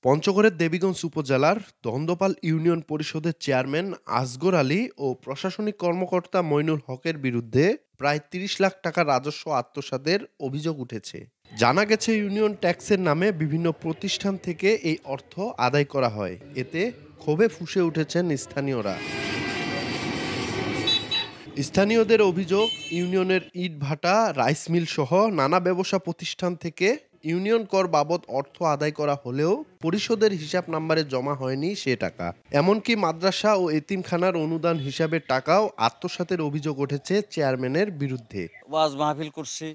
পঞ্চগড়ের দেবীগঞ্জ উপজেলার দন্দপাল ইউনিয়ন পরিষদের চেয়ারম্যান আসগর আলী ও প্রশাসনিক কর্মকর্তা মইনুল হকের বিরুদ্ধে প্রায় ৩০ লাখ টাকা রাজস্ব আত্মসাতের অভিযোগ উঠেছে। জানা গেছে, ইউনিয়ন ট্যাক্সের নামে বিভিন্ন প্রতিষ্ঠান থেকে এই অর্থ আদায় করা হয়। এতে ক্ষোভে ফুঁসে উঠেছেন স্থানীয়রা। স্থানীয়দের অভিযোগ, ইউনিয়নের ইটভাটা, রাইস মিল সহ নানা ব্যবসা প্রতিষ্ঠান থেকে ইউনিয়ন কর বাবদ অর্থ আদায় করা হলেও পরিশোধের হিসাব নাম্বারে জমা হয়নি সে টাকা। এমনকি মাদ্রাসা ও এতিমখানার অনুদান হিসাবে টাকাও আত্মসাতের অভিযোগ উঠেছে চেয়ারম্যানের বিরুদ্ধে। ওয়াজ মাহফিল করছি,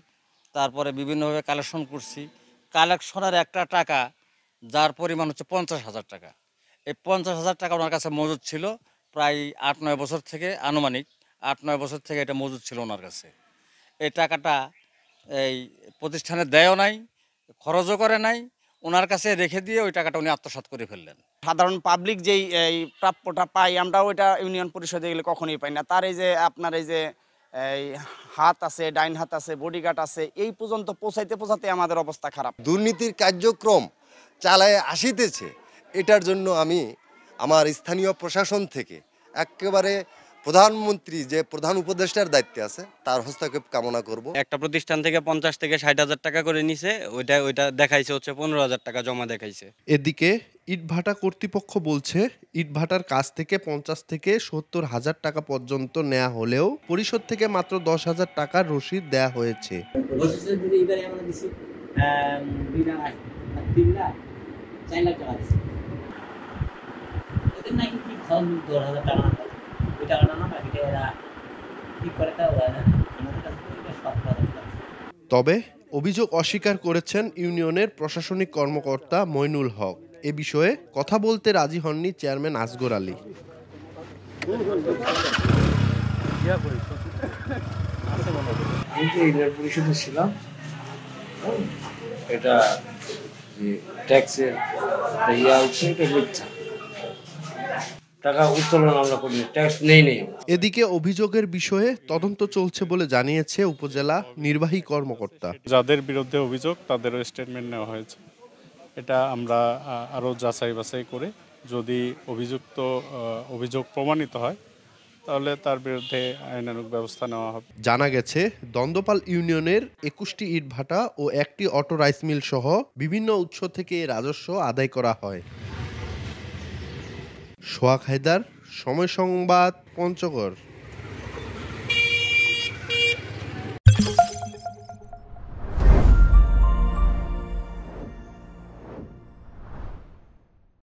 তারপরে বিভিন্নভাবে কালেকশন করছি। কালেকশনের একটা টাকা যার পরিমাণ হচ্ছে 50,000 টাকা। এই 50,000 টাকা ওনার কাছে মজুদ ছিল প্রায় 8-9 বছর থেকে, আনুমানিক 8-9 বছর থেকে এটা মজুদ ছিল ওনার কাছে। এই টাকাটা এই প্রতিষ্ঠানে দেয়ও নাই, খরচও করে নাই, ওনার কাছে রেখে দিয়ে ওই টাকাটা উনি আত্মসাৎ করে ফেললেন। সাধারণ পাবলিক যেই এই প্রাপ্যটা পাই, আমরা ওইটা ইউনিয়ন পরিষদে গেলে কখনোই পাই না। তার এই যে আপনার এই যে এই হাত আছে, ডাইন হাত আছে, বডিগার্ড আছে, এই পর্যন্ত পৌঁছাতে আমাদের অবস্থা খারাপ। দুর্নীতির কার্যক্রম চালায় আসিতেছে। এটার জন্য আমি আমার স্থানীয় প্রশাসন থেকে একেবারে প্রধানমন্ত্রী যে প্রধান উপদেষ্টার দায়িত্বে আছে তার হস্তক্ষেপ কামনা করব। একটা প্রতিষ্ঠান থেকে 50 থেকে 60,000 টাকা করে নিছে, ওইটা দেখাইছে হচ্ছে 15,000 টাকা জমা দেখাইছে। এদিকে ইটভাটা কর্তৃপক্ষ বলছে, ইটভাটার কাছ থেকে 50 থেকে 70,000 টাকা পর্যন্ত নেওয়া হলেও পরিশোধ থেকে মাত্র 10,000 টাকার রসিদ দেয়া হয়েছে। তবে অভিযোগ অস্বীকার করেছেন ইউনিয়নের প্রশাসনিক কর্মকর্তা মইনুল হক। এ বিষয়ে কথা বলতে রাজি হননি চেয়ারম্যান আসগর আলী। আমি তো ইউনিয়ন পরিষদে ছিলাম। এটা ট্যাক্সের উঠছে, এটা মিথ্যা। টাকা উত্তোলন আমরা করি, ট্যাক্স নেই। এদিকে অভিযোগের বিষয়ে তদন্ত চলছে বলে জানিয়েছে উপজেলা নির্বাহী কর্মকর্তা। যাদের বিরুদ্ধে অভিযোগ তাদেরও স্টেটমেন্ট নেওয়া হয়েছে। এটা আমরা আরও যাচাই বাছাই করে যদি অভিযোগ প্রমাণিত হয় তাহলে তার বিরুদ্ধে আইনানুগ ব্যবস্থা নেওয়া হবে। জানা গেছে, দন্দপাল ইউনিয়নের 21টি ইটভাটা ও একটি অটো রাইস মিল সহ বিভিন্ন উৎস থেকে এই রাজস্ব আদায় করা হয়। সোহাগ হায়দার, সময় সংবাদ, পঞ্চগড়।